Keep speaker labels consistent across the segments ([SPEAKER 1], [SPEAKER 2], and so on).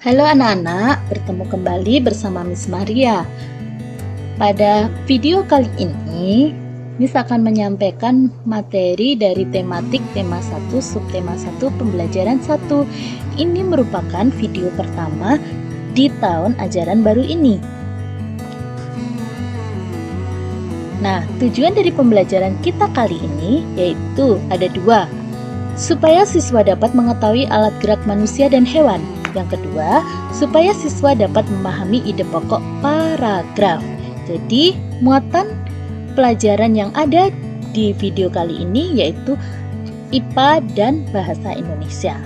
[SPEAKER 1] Halo anak-anak, bertemu kembali bersama Miss Maria. Pada video kali ini, Miss akan menyampaikan materi dari tematik tema 1, subtema 1, pembelajaran 1. Ini merupakan video pertama di tahun ajaran baru ini. Nah, tujuan dari pembelajaran kita kali ini yaitu ada dua, supaya siswa dapat mengetahui alat gerak manusia dan hewan. Yang kedua, supaya siswa dapat memahami ide pokok paragraf. Jadi, muatan pelajaran yang ada di video kali ini yaitu IPA dan Bahasa Indonesia.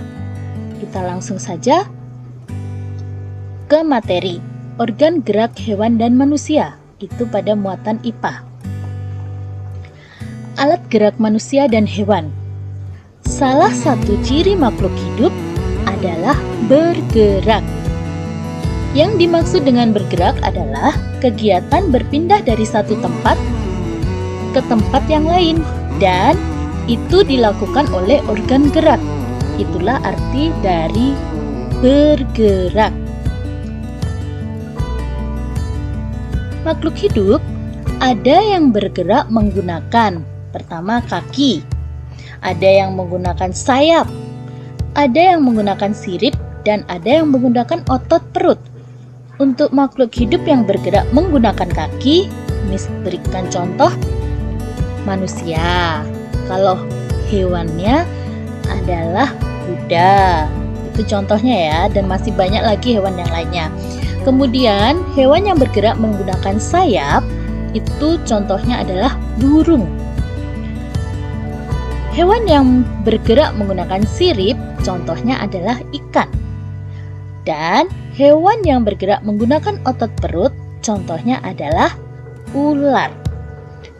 [SPEAKER 1] Kita langsung saja ke materi. Organ gerak hewan dan manusia, itu pada muatan IPA. Alat gerak manusia dan hewan. Salah satu ciri makhluk hidup adalah bergerak. Yang dimaksud dengan bergerak adalah kegiatan berpindah dari satu tempat ke tempat yang lain, dan itu dilakukan oleh organ gerak. Itulah arti dari bergerak. Makhluk hidup ada yang bergerak menggunakan pertama kaki, ada yang menggunakan sayap, ada yang menggunakan sirip, dan ada yang menggunakan otot perut. Untuk makhluk hidup yang bergerak menggunakan kaki, Miss berikan contoh manusia. Kalau hewannya adalah kuda, itu contohnya ya, dan masih banyak lagi hewan yang lainnya. Kemudian hewan yang bergerak menggunakan sayap, itu contohnya adalah burung. Hewan yang bergerak menggunakan sirip, contohnya adalah ikan. Dan hewan yang bergerak menggunakan otot perut, contohnya adalah ular.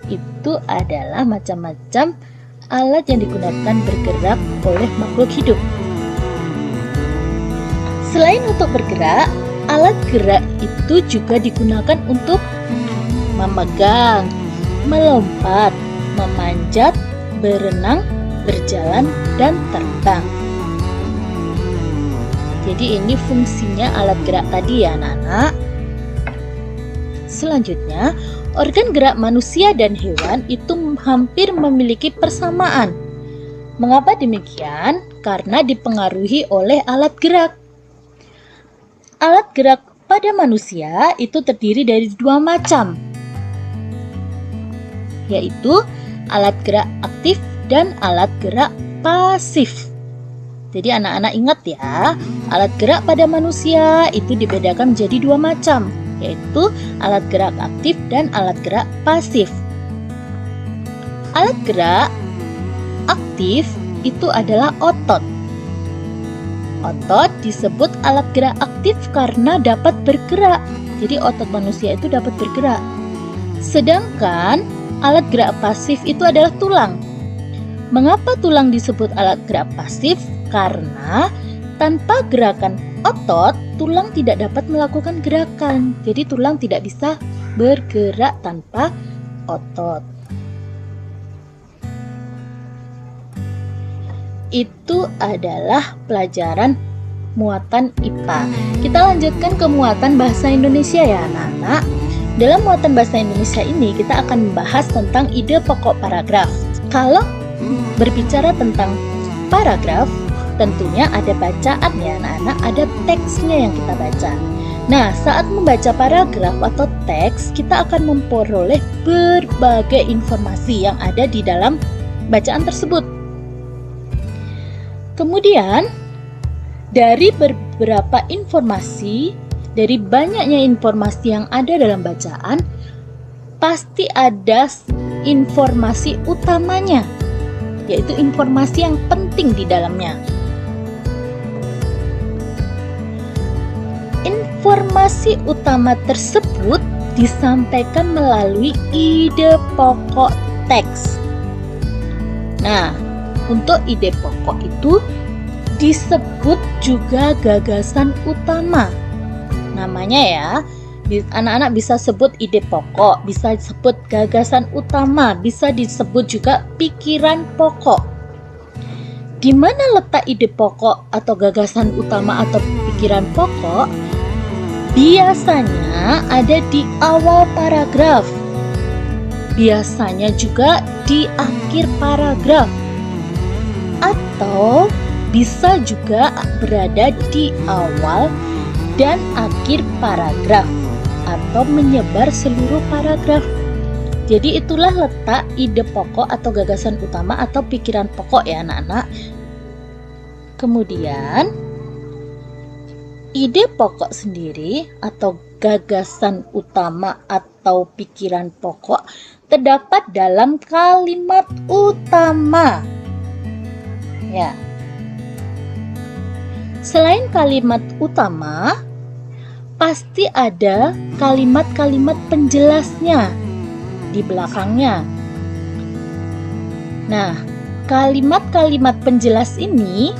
[SPEAKER 1] Itu adalah macam-macam alat yang digunakan bergerak oleh makhluk hidup. Selain untuk bergerak, alat gerak itu juga digunakan untuk memegang, melompat, memanjat, berenang, berjalan, dan terbang. Jadi ini fungsinya alat gerak tadi ya anak-anak. Selanjutnya, organ gerak manusia dan hewan itu hampir memiliki persamaan. Mengapa demikian? Karena dipengaruhi oleh alat gerak. Alat gerak pada manusia itu terdiri dari dua macam, yaitu alat gerak aktif dan alat gerak pasif. Jadi anak-anak ingat ya, alat gerak pada manusia itu dibedakan menjadi dua macam, yaitu alat gerak aktif dan alat gerak pasif. Alat gerak aktif itu adalah otot. Otot disebut alat gerak aktif karena dapat bergerak. Jadi otot manusia itu dapat bergerak. Sedangkan alat gerak pasif itu adalah tulang. Mengapa tulang disebut alat gerak pasif? Karena tanpa gerakan otot, tulang tidak dapat melakukan gerakan. Jadi tulang tidak bisa bergerak tanpa otot. Itu adalah pelajaran muatan IPA. Kita lanjutkan ke muatan bahasa Indonesia ya anak-anak. Dalam muatan bahasa Indonesia ini kita akan membahas tentang ide pokok paragraf. Kalau berbicara tentang paragraf, tentunya ada bacaan ya anak-anak, ada teksnya yang kita baca. Nah, saat membaca paragraf atau teks, kita akan memperoleh berbagai informasi yang ada di dalam bacaan tersebut. Kemudian, dari beberapa informasi, dari banyaknya informasi yang ada dalam bacaan, pasti ada informasi utamanya, yaitu informasi yang penting di dalamnya. Informasi utama tersebut disampaikan melalui ide pokok teks. Nah, untuk ide pokok itu disebut juga gagasan utama. Namanya ya, anak-anak bisa sebut ide pokok, bisa disebut gagasan utama, bisa disebut juga pikiran pokok. Di mana letak ide pokok atau gagasan utama atau pikiran pokok biasanya ada di awal paragraf, biasanya juga di akhir paragraf, atau bisa juga berada di awal dan akhir paragraf, atau menyebar seluruh paragraf. Jadi itulah letak ide pokok atau gagasan utama atau pikiran pokok ya anak-anak. Kemudian ide pokok sendiri atau gagasan utama atau pikiran pokok terdapat dalam kalimat utama. Ya. Selain kalimat utama, pasti ada kalimat-kalimat penjelasnya di belakangnya. Nah, kalimat-kalimat penjelas ini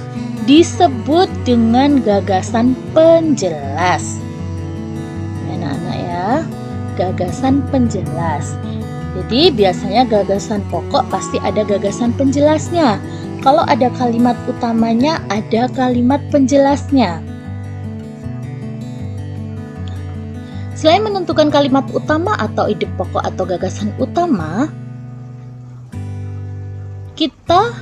[SPEAKER 1] disebut dengan gagasan penjelas. Anak-anak ya, gagasan penjelas. Jadi biasanya gagasan pokok pasti ada gagasan penjelasnya. Kalau ada kalimat utamanya, ada kalimat penjelasnya. Selain menentukan kalimat utama atau ide pokok atau gagasan utama, kita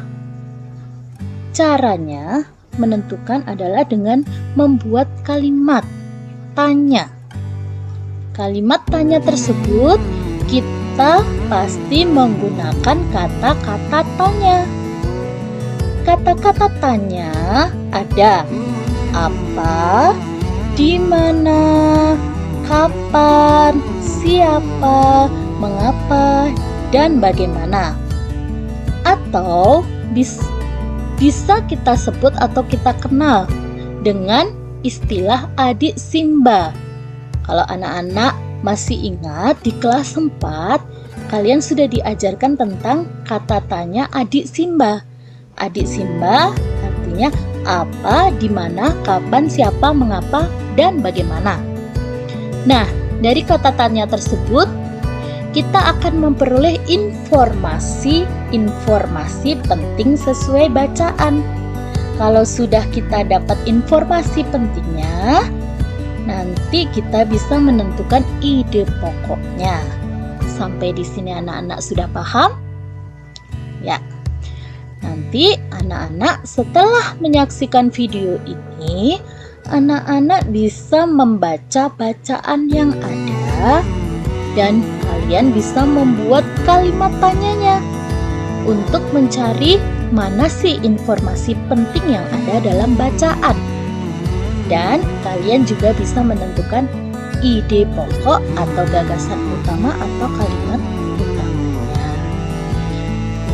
[SPEAKER 1] caranya menentukan adalah dengan membuat kalimat tanya. Kalimat tanya tersebut kita pasti menggunakan kata-kata tanya. Kata-kata tanya ada apa, di mana, kapan, siapa, mengapa, dan bagaimana. Atau bisa kita sebut atau kita kenal dengan istilah adik Simba. Kalau anak-anak masih ingat di kelas 4, kalian sudah diajarkan tentang kata tanya adik Simba. Adik Simba artinya apa, di mana, kapan, siapa, mengapa, dan bagaimana. Nah, dari kata tanya tersebut kita akan memperoleh informasi penting sesuai bacaan. Kalau sudah kita dapat informasi pentingnya, nanti kita bisa menentukan ide pokoknya. Sampai di sini anak-anak sudah paham? Ya. Nanti anak-anak setelah menyaksikan video ini, anak-anak bisa membaca bacaan yang ada dan kalian bisa membuat kalimat tanyanya untuk mencari mana sih informasi penting yang ada dalam bacaan. Dan kalian juga bisa menentukan ide pokok atau gagasan utama atau kalimat utamanya.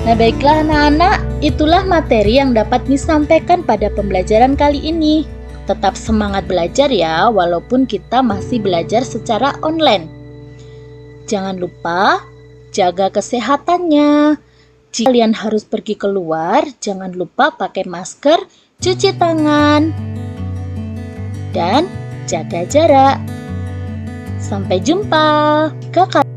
[SPEAKER 1] Nah, baiklah anak-anak, itulah materi yang dapat disampaikan pada pembelajaran kali ini. Tetap semangat belajar ya, walaupun kita masih belajar secara online. Jangan lupa jaga kesehatannya. Jika kalian harus pergi keluar, jangan lupa pakai masker, cuci tangan, dan jaga jarak. Sampai jumpa. Kakak.